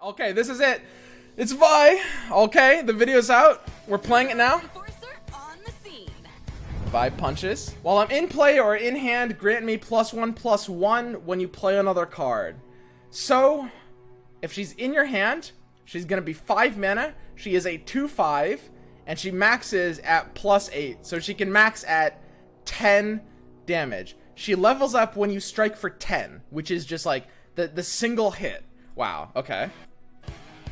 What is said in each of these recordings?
Okay, this is it. It's Vi. Okay, the video's out. We're playing it now. Vi punches. While I'm in play or in hand, grant me +1/+1 when you play another card. So, if she's in your hand, she's gonna be 5 mana. She is a 2/5, and she maxes at +8. So she can max at 10 damage. She levels up when you strike for 10, which is just like the single hit. Wow, okay.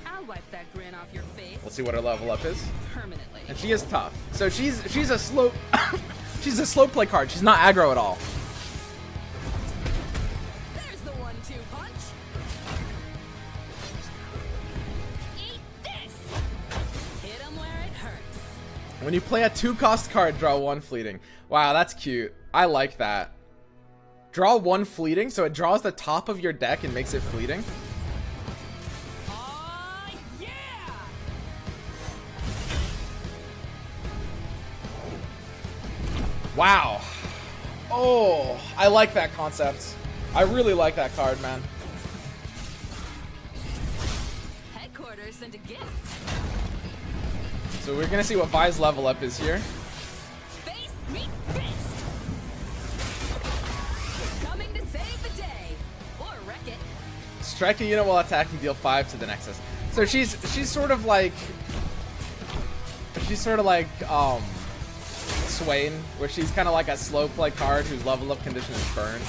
I'll wipe that grin off your face. Let's see what her level up is. Permanently. And she is tough. So she's a slow she's a slow play card. She's not aggro at all. There's the 1-2 punch. Eat this. Hit him where it hurts. When you play a 2-cost card, draw 1 fleeting. Wow, that's cute. I like that. Draw 1 fleeting, so it draws the top of your deck and makes it fleeting. Wow. Oh, I like that concept. I really like that card, man. Headquarters sent a gift. So we're gonna see what Vi's level up is here. Face meet fist. Coming to save the day. Or wreck it. Strike a unit while attacking, deal 5 to the nexus. So she's sort of like Swain, where she's kind of like a slow play card whose level up condition is burn.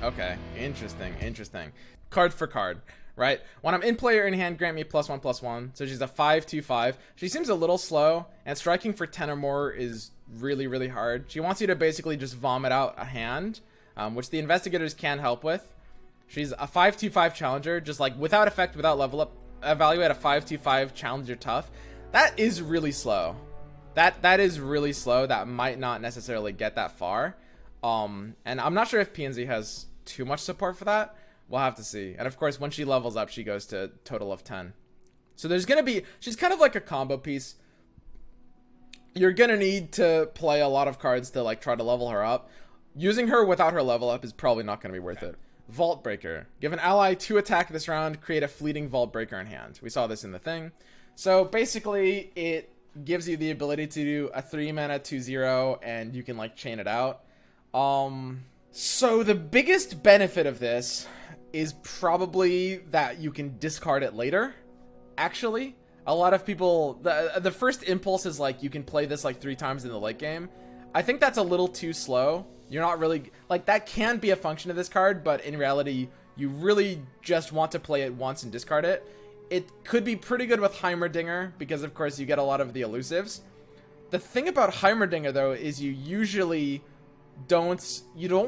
Okay, interesting. Card for card, right? When I'm in play or in hand, grant me +1/+1. So she's a 5/2/5. She seems a little slow, and striking for 10 or more is really hard. She wants you to basically just vomit out a hand, which the investigators can help with. She's a 5/2/5 challenger, just like without effect, without level up. Evaluate a 5/2/5 challenger tough. That is really slow. That is really slow. That might not necessarily get that far. And I'm not sure if PNZ has too much support for that. We'll have to see. And of course, when she levels up, she goes to total of 10. So there's gonna be, she's kind of like a combo piece. You're gonna need to play a lot of cards to like try to level her up. Using her without her level up is probably not gonna be worth it. Vault Breaker. Give an ally 2 attack this round, create a fleeting Vault Breaker in hand. We saw this in the thing. So basically, it gives you the ability to do a 3-mana 2/0, and you can like chain it out. So the biggest benefit of this is probably that you can discard it later. Actually, a lot of people, the first impulse is like you can play this like 3 times in the late game. I think that's a little too slow. You're not really like, that can be a function of this card, but in reality, you really just want to play it once and discard it. It could be pretty good with Heimerdinger because, of course, you get a lot of the elusives. The thing about Heimerdinger, though, is you usually don't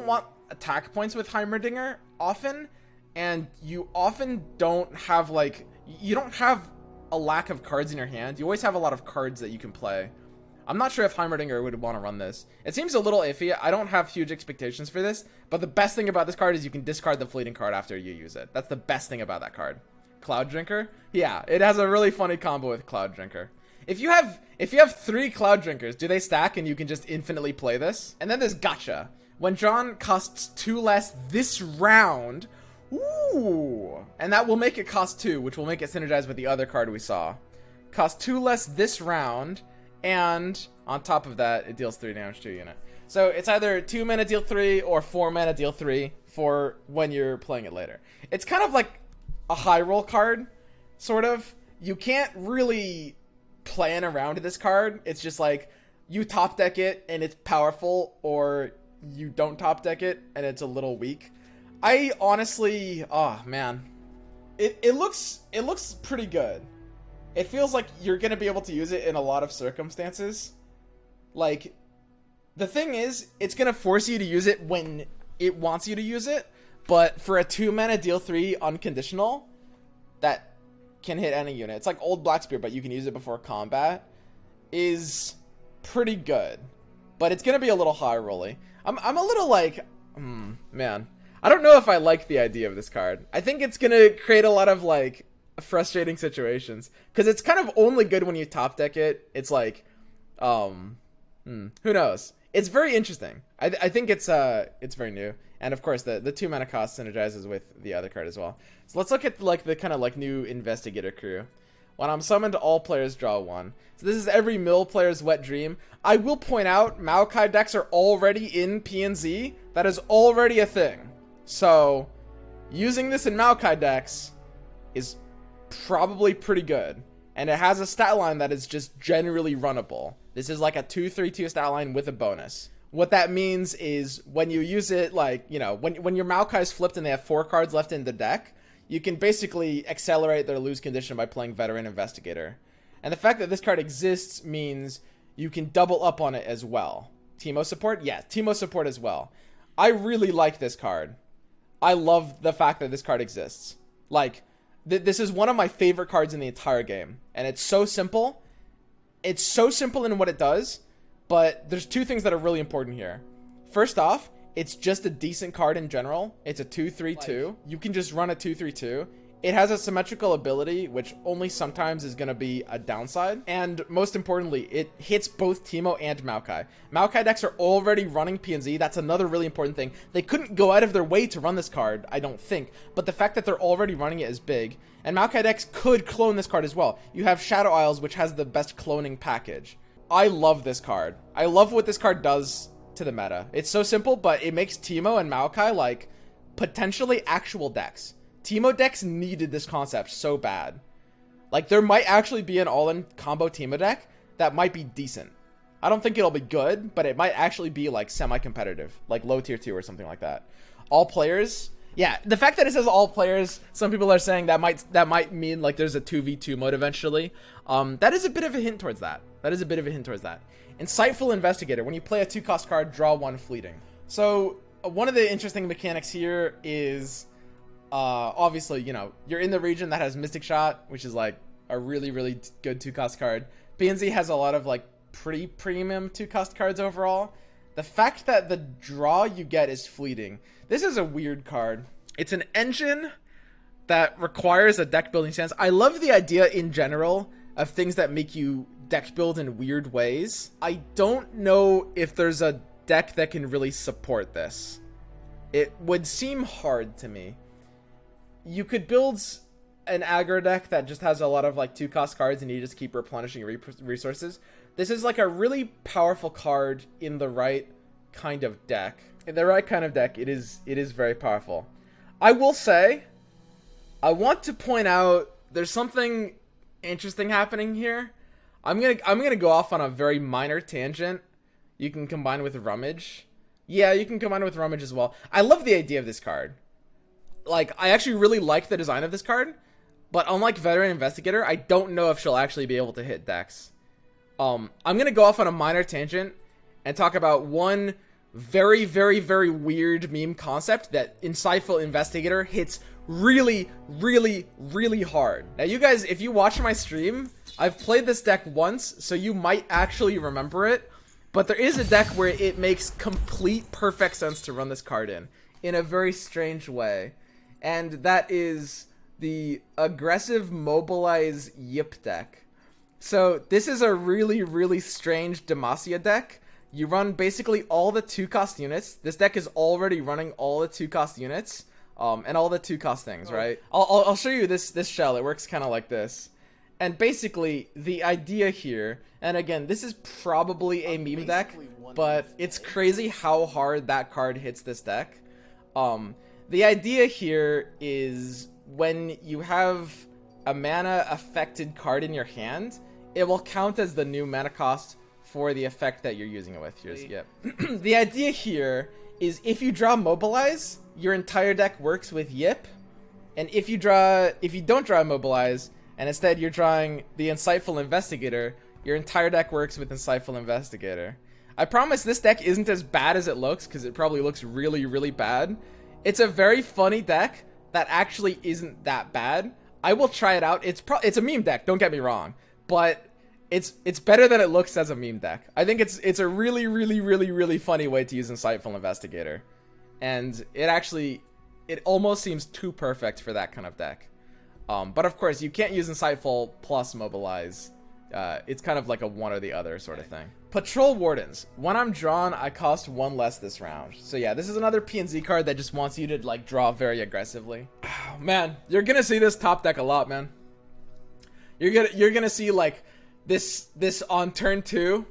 want attack points with Heimerdinger often, and you often don't have, like, you don't have a lack of cards in your hand. You always have a lot of cards that you can play. I'm not sure if Heimerdinger would want to run this. It seems a little iffy. I don't have huge expectations for this, but the best thing about this card is you can discard the fleeting card after you use it. That's the best thing about that card. Cloud Drinker, yeah, it has a really funny combo with Cloud Drinker. If you have 3 Cloud Drinkers, do they stack and you can just infinitely play this? And then there's Gotcha. When drawn costs 2 less this round, ooh, and that will make it cost 2, which will make it synergize with the other card we saw. Cost 2 less this round, and on top of that, it deals 3 damage to a unit. So it's either 2 mana deal 3 or 4 mana deal 3 for when you're playing it later. It's kind of like a high roll card, sort of. You can't really plan around this card. It's just like you top deck it and it's powerful, or you don't top deck it and it's a little weak. I honestly, oh man, it looks pretty good. It feels like you're gonna be able to use it in a lot of circumstances. Like, the thing is, it's gonna force you to use it when it wants you to use it. But for a 2 mana deal 3 unconditional that can hit any unit, it's like old Blackspear, but you can use it before combat, is pretty good. But it's gonna be a little high rolly. I'm a little like, man, I don't know if I like the idea of this card. I think it's gonna create a lot of like frustrating situations because it's kind of only good when you top deck it. It's like, who knows? It's very interesting. I think it's very new, and of course the 2 mana cost synergizes with the other card as well. So let's look at like the kind of like new Investigator crew. When I'm summoned, all players draw 1. So this is every mill player's wet dream. I will point out Maokai decks are already in PNZ. That is already a thing. So using this in Maokai decks is probably pretty good. And it has a stat line that is just generally runnable. This is like a 2/3/2 stat line with a bonus. What that means is when you use it, like, you know, when your Maokai's flipped and they have 4 cards left in the deck, you can basically accelerate their lose condition by playing Veteran Investigator. And the fact that this card exists means you can double up on it as well. Teemo support? Yeah, Teemo support as well. I really like this card. I love the fact that this card exists. Like, this is one of my favorite cards in the entire game. And it's so simple. It's so simple in what it does, but there's 2 things that are really important here. First off, it's just a decent card in general. It's a 2/3/2. You can just run a 2/3/2. It has a symmetrical ability, which only sometimes is going to be a downside. And most importantly, it hits both Teemo and Maokai. Maokai decks are already running PNZ. That's another really important thing. They couldn't go out of their way to run this card, I don't think. But the fact that they're already running it is big. And Maokai decks could clone this card as well. You have Shadow Isles, which has the best cloning package. I love this card. I love what this card does to the meta. It's so simple, but it makes Teemo and Maokai like potentially actual decks. Teemo decks needed this concept so bad. Like, there might actually be an all-in combo Teemo deck that might be decent. I don't think it'll be good, but it might actually be like semi-competitive, like low tier 2 or something like that. All players, yeah, the fact that it says all players, some people are saying that might mean like there's a 2v2 mode eventually. That is a bit of a hint towards that. Insightful Investigator. When you play a 2-cost card, draw 1 fleeting. So one of the interesting mechanics here is obviously, you know, you're in the region that has Mystic Shot, which is like a really, really good 2-cost card. PNZ has a lot of like pretty premium 2-cost cards overall. The fact that the draw you get is fleeting. This is a weird card. It's an engine that requires a deck building stance. I love the idea in general of things that make you deck build in weird ways. I don't know if there's a deck that can really support this. It would seem hard to me. You could build an aggro deck that just has a lot of like 2-cost cards and you just keep replenishing resources. This is like a really powerful card in the right kind of deck. In the right kind of deck, it is very powerful. I will say, I want to point out there's something interesting happening here. I'm gonna go off on a very minor tangent. You can combine with Rummage. Yeah, you can combine with Rummage as well. I love the idea of this card. Like, I actually really like the design of this card, but unlike Veteran Investigator, I don't know if she'll actually be able to hit decks. I'm gonna go off on a minor tangent and talk about one very, very, very weird meme concept that Insightful Investigator hits really, really, really hard. Now, you guys, if you watch my stream, I've played this deck once, so you might actually remember it, but there is a deck where it makes complete perfect sense to run this card in a very strange way. And that is the aggressive mobilize Yip deck. So this is a really, really strange Demacia deck. You run basically all the 2-cost units. This deck is already running all the 2-cost units, and all the 2-cost things, right? I'll show you this shell. It works kind of like this. And basically, the idea here, and again, this is probably a meme deck, but it's crazy how hard that card hits this deck. The idea here is when you have a mana affected card in your hand, it will count as the new mana cost for the effect that you're using it with. Here's Yip. The idea here is if you draw Mobilize, your entire deck works with Yip, and if you don't draw Mobilize, and instead you're drawing the Insightful Investigator, your entire deck works with Insightful Investigator. I promise this deck isn't as bad as it looks, because it probably looks really, really bad. It's a very funny deck that actually isn't that bad. I will try it out. It's a meme deck, don't get me wrong, but it's better than it looks as a meme deck. I think it's a really, really, really, really funny way to use Insightful Investigator. And it almost seems too perfect for that kind of deck. But of course, you can't use Insightful plus Mobilize. It's kind of like a one or the other sort of thing. Patrol Wardens. When I'm drawn, I cost 1 less this round. So yeah, this is another P&Z card that just wants you to like draw very aggressively. Oh, man, you're gonna see this top deck a lot, man. You're gonna see like this on turn 2.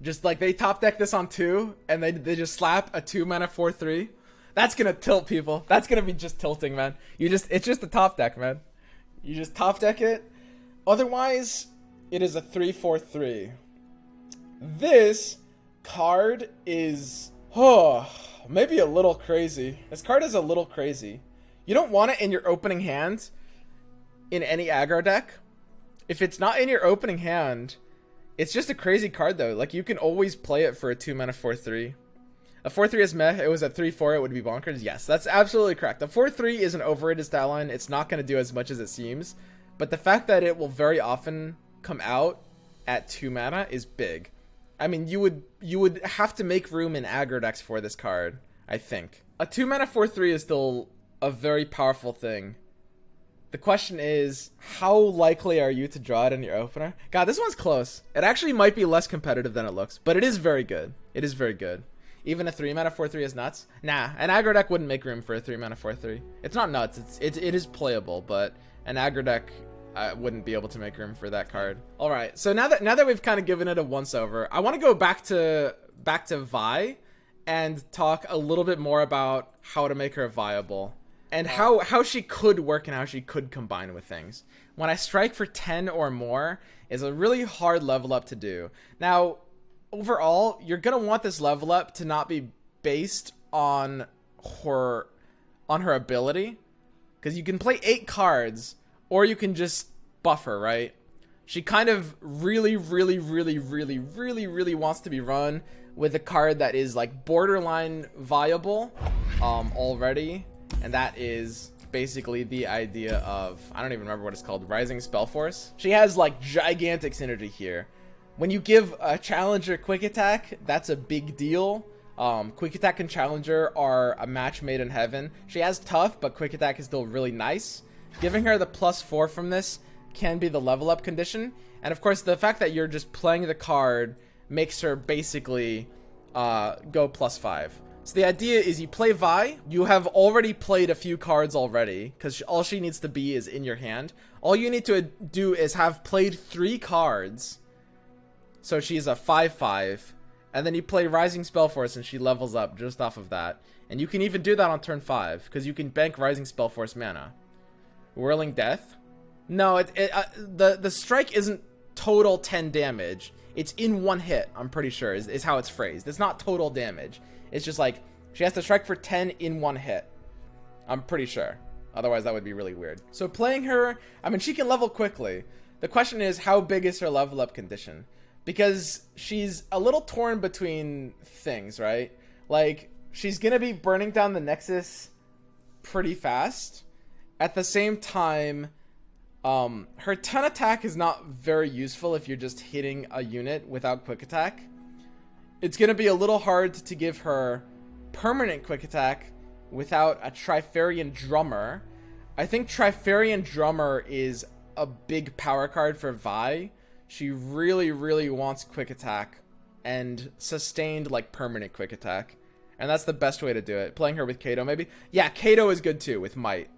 Just like they top deck this on 2, and they just slap a 2-mana 4/3. That's gonna tilt people. That's gonna be just tilting, man. It's just a top deck, man. You just top deck it. Otherwise, it is a 3/4/3. This card is, maybe a little crazy. This card is a little crazy. You don't want it in your opening hand in any aggro deck. If it's not in your opening hand, it's just a crazy card though. Like you can always play it for a 2-mana 4/3. A 4/3 is meh. It was a 3/4. It would be bonkers. Yes, that's absolutely correct. The 4/3 is an overrated stat line. It's not going to do as much as it seems. But the fact that it will very often come out at 2 mana is big. I mean, you would have to make room in aggro decks for this card, I think. A 2-mana 4/3 is still a very powerful thing. The question is, how likely are you to draw it in your opener? God, this one's close. It actually might be less competitive than it looks, but it is very good. It is very good. Even a 3-mana 4/3 is nuts. Nah, an aggro deck wouldn't make room for a 3-mana 4/3. It's not nuts. It is playable, but an aggro deck wouldn't be able to make room for that card. All right, so now that we've kind of given it a once over, I want to go back to Vi and talk a little bit more about how to make her viable and how she could work and how she could combine with things. When I strike for 10 or more is a really hard level up to do. Now, overall, you're gonna want this level up to not be based on her ability, because you can play 8 cards or you can just buff her, right? She kind of really wants to be run with a card that is like borderline viable already, and that is basically the idea of, I don't even remember what it's called, Rising Spell Force. She has like gigantic synergy here. When you give a challenger quick attack, that's a big deal. Quick attack and challenger are a match made in heaven. She has tough, but quick attack is still really nice. Giving her the +4 from this can be the level up condition. And of course, the fact that you're just playing the card makes her basically go +5. So the idea is you play Vi, you have already played a few cards already, because all she needs to be is in your hand. All you need to do is have played 3 cards, so she's a 5/5, and then you play Rising Spellforce and she levels up just off of that. And you can even do that on turn 5, because you can bank Rising Spellforce mana. Whirling Death? No, the strike isn't total 10 damage. It's in 1 hit, I'm pretty sure, is how it's phrased. It's not total damage. It's just like, she has to strike for 10 in 1 hit. I'm pretty sure. Otherwise, that would be really weird. So playing her, I mean, she can level quickly. The question is, how big is her level up condition? Because she's a little torn between things, right? Like, she's gonna be burning down the Nexus pretty fast. At the same time, her ton attack is not very useful if you're just hitting a unit without quick attack. It's gonna be a little hard to give her permanent quick attack without a Trifarian Drummer. I think Trifarian Drummer is a big power card for Vi. She really wants quick attack and sustained like permanent quick attack, and that's the best way to do it. Playing her with Kato maybe. Yeah, Kato is good too with Might,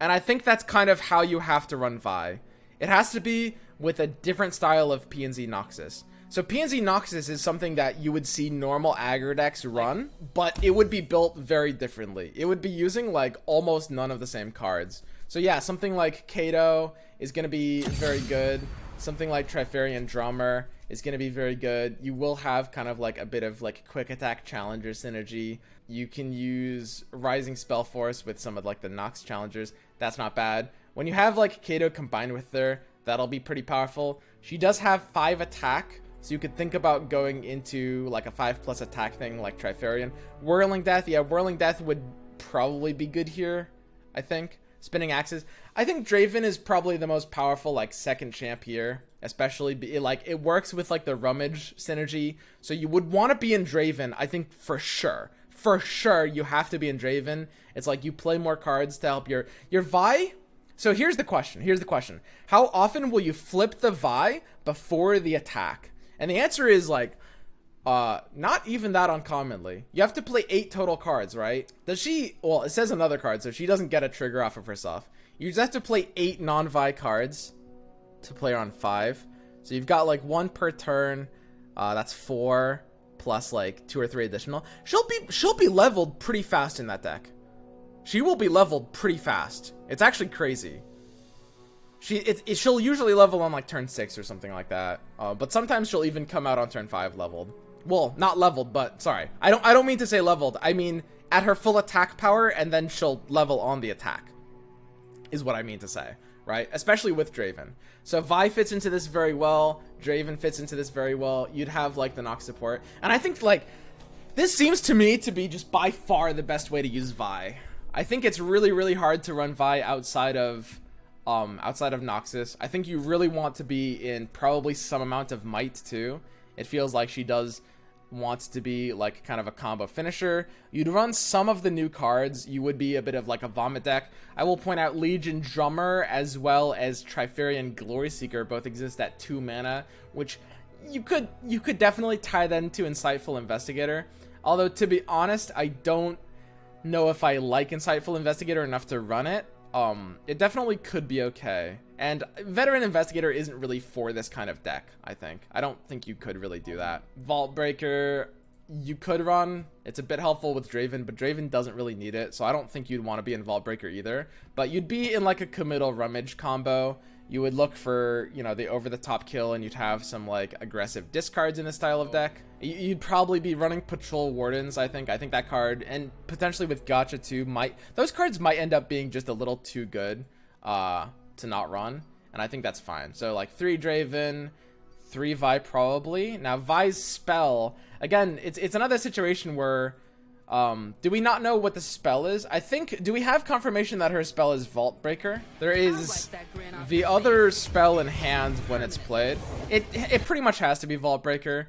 and I think that's kind of how you have to run Vi. It has to be with a different style of P&Z Noxus. So P&Z Noxus is something that you would see normal aggro decks run, but it would be built very differently. It would be using like almost none of the same cards. So yeah, something like Kato is going to be very good. Something like Trifarian Drummer is going to be very good. You will have kind of like a bit of like quick attack challenger synergy. You can use Rising Spell Force with some of like the Nox challengers. That's not bad. When you have like Kato combined with her, that'll be pretty powerful. She does have 5 attack, so you could think about going into like a 5+ attack thing like Trifarian. Whirling Death, yeah, Whirling Death would probably be good here, I think. Spinning Axes. I think Draven is probably the most powerful like second champ here, especially it works with like the Rummage synergy. So you would want to be in Draven, I think, for sure. For sure, you have to be in Draven. It's like you play more cards to help your Vi. So here's the question. How often will you flip the Vi before the attack? And the answer is like, not even that uncommonly. You have to play 8 total cards, right? Does she, well, it says another card, so she doesn't get a trigger off of herself. You just have to play 8 non-Vi cards to play her on 5. So you've got like 1 per turn. That's 4 plus like 2 or 3 additional. She'll be leveled pretty fast in that deck. She will be leveled pretty fast. It's actually crazy. She'll usually level on like turn 6 or something like that. But sometimes she'll even come out on turn 5 leveled. Well, not leveled, but sorry. I don't mean to say leveled. I mean at her full attack power, and then she'll level on the attack. Is what I mean to say, right? Especially with Draven. So Vi fits into this very well. Draven fits into this very well. You'd have like the Nox support. And I think like this seems to me to be just by far the best way to use Vi. I think it's really, really hard to run Vi outside of Noxus. I think you really want to be in probably some amount of might too. It feels like she does wants to be like kind of a combo finisher. You'd run some of the new cards. You would be a bit of like a vomit deck. I will point out Legion Drummer as well as Trifarian Glory Seeker both exist at 2 mana, which you could definitely tie them to Insightful Investigator. Although to be honest, I don't know if I like Insightful Investigator enough to run it. It definitely could be okay. And Veteran Investigator isn't really for this kind of deck, I think. I don't think you could really do that. Vault Breaker, you could run. It's a bit helpful with Draven, but Draven doesn't really need it, so I don't think you'd want to be in Vault Breaker either. But you'd be in like a committal Rummage combo. You would look for, you know, the over-the-top kill, and you'd have some like aggressive discards in this style of deck. You'd probably be running Patrol Wardens, I think. I think that card, and potentially with Gotcha too, those cards might end up being just a little too good to not run, and I think that's fine. So like 3 Draven, 3 Vi probably. Now Vi's spell, again, it's another situation where do we not know what the spell is? I think, do we have confirmation that her spell is Vault Breaker? There is the other spell in hand when it's played. It pretty much has to be Vault Breaker,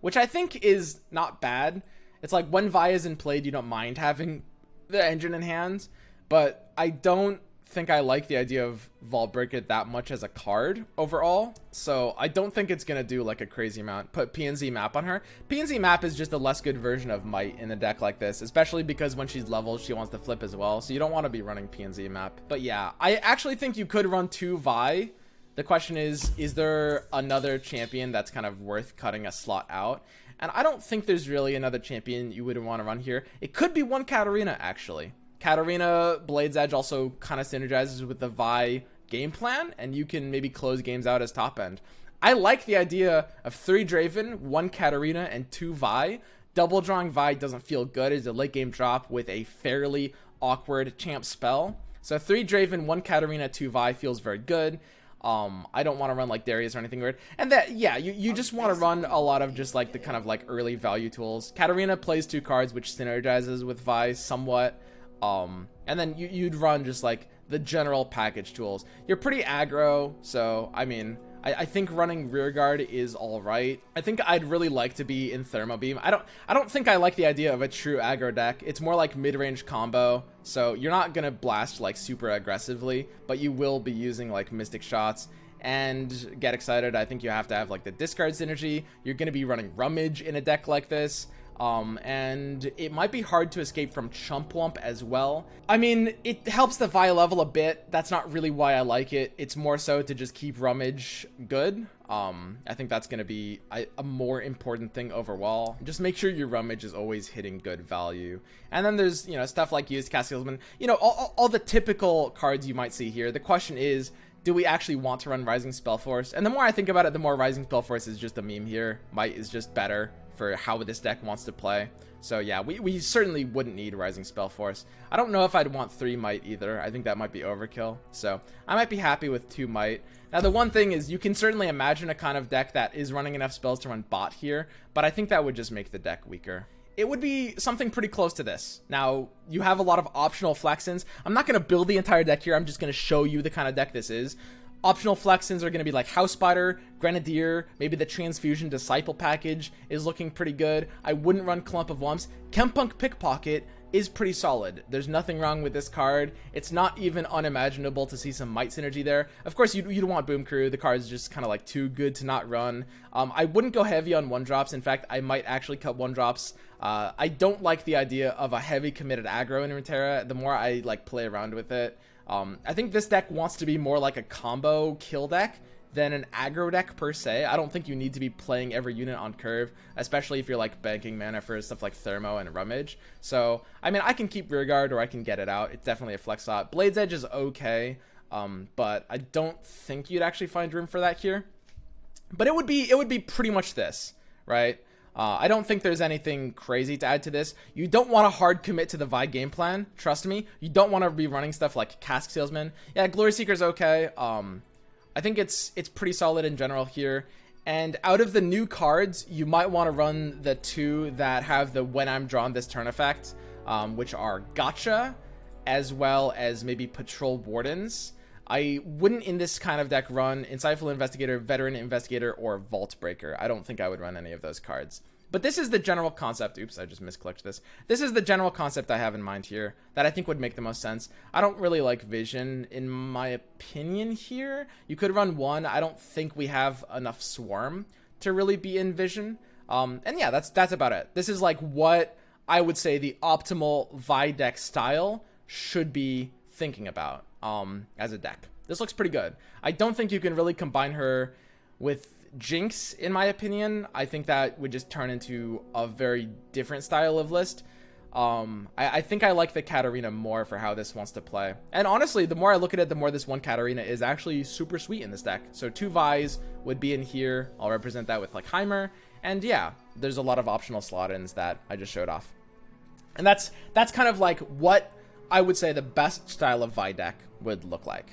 which I think is not bad. It's like when Vi isn't played, you don't mind having the engine in hand, but I don't think I like the idea of Vault Breaker that much as a card overall, so I don't think it's gonna do like a crazy amount. Put PNZ Map on her. PNZ Map is just a less good version of Might in a deck like this, especially because when she's leveled she wants to flip as well, so you don't want to be running PNZ Map. But yeah, I actually think you could run 2 Vi. The question is there another champion that's kind of worth cutting a slot out? And I don't think there's really another champion you would want to run here. It could be one Katarina, actually. Katarina Blade's Edge also kind of synergizes with the Vi game plan, and you can maybe close games out as top end. I like the idea of 3 Draven, 1 Katarina, and 2 Vi. Double drawing Vi doesn't feel good as a late game drop with a fairly awkward champ spell. So 3 Draven, 1 Katarina, 2 Vi feels very good. I don't want to run like Darius or anything weird. And that, yeah, you just want to run a lot of just like the kind of like early value tools. Katarina plays 2 cards, which synergizes with Vi somewhat. And then you'd run just like the general package tools. You're pretty aggro, so I mean, I think running Rearguard is all right. I think I'd really like to be in Thermo Beam. I don't think I like the idea of a true aggro deck. It's more like mid-range combo, so you're not gonna blast like super aggressively, but you will be using like Mystic Shots. And get excited, I think you have to have like the discard synergy. You're gonna be running Rummage in a deck like this. And it might be hard to escape from Chump Lump as well. I mean, it helps the Vi level a bit. That's not really why I like it. It's more so to just keep Rummage good. I think that's going to be a more important thing overall. Just make sure your Rummage is always hitting good value. And then there's, you know, stuff like Used Cast Salesman. You know, all the typical cards you might see here. The question is, do we actually want to run Rising Spellforce? And the more I think about it, the more Rising Spellforce is just a meme here. Might is just better for how this deck wants to play. So yeah, we certainly wouldn't need Rising Spellforce. I don't know if I'd want 3 Might either. I think that might be overkill. So I might be happy with 2 Might. Now the one thing is, you can certainly imagine a kind of deck that is running enough spells to run Bot here, but I think that would just make the deck weaker. It would be something pretty close to this. Now, you have a lot of optional flexins. I'm not going to build the entire deck here. I'm just going to show you the kind of deck this is. Optional flexins are going to be like House Spider, Grenadier, maybe the Transfusion Disciple package is looking pretty good. I wouldn't run Clump of Lumps. Chempunk Pickpocket is pretty solid. There's nothing wrong with this card. It's not even unimaginable to see some might synergy there. Of course, you'd want Boom Crew. The card's just kind of like too good to not run. I wouldn't go heavy on 1-drops. In fact, I might actually cut 1-drops. I don't like the idea of a heavy committed aggro in Runeterra. The more I like play around with it, I think this deck wants to be more like a combo kill deck than an aggro deck per se. I don't think you need to be playing every unit on curve, especially if you're like banking mana for stuff like Thermo and Rummage. So, I mean, I can keep Rearguard or I can get it out. It's definitely a flex slot. Blade's Edge is okay, but I don't think you'd actually find room for that here. But it would be pretty much this, right? I don't think there's anything crazy to add to this. You don't want to hard commit to the Vi game plan, trust me. You don't want to be running stuff like Cask Salesman. Yeah, Glory Seeker's okay. I think it's pretty solid in general here. And out of the new cards, you might want to run the 2 that have the when I'm drawn this turn effect, which are Gotcha, as well as maybe Patrol Wardens. I wouldn't in this kind of deck run Insightful Investigator, Veteran Investigator, or Vault Breaker. I don't think I would run any of those cards. But this is the general concept. Oops, I just misclicked this. This is the general concept I have in mind here that I think would make the most sense. I don't really like Vision, in my opinion here. You could run 1. I don't think we have enough Swarm to really be in Vision. And yeah, that's about it. This is like what I would say the optimal Vi deck style should be thinking about as a deck. This looks pretty good. I don't think you can really combine her with Jinx, in my opinion. I think that would just turn into a very different style of list. I think I like the Katarina more for how this wants to play. And honestly, the more I look at it, the more this one Katarina is actually super sweet in this deck. So 2 Vi's would be in here. I'll represent that with like Heimer. And yeah, there's a lot of optional slot-ins that I just showed off. And that's kind of like what I would say the best style of Vi deck would look like.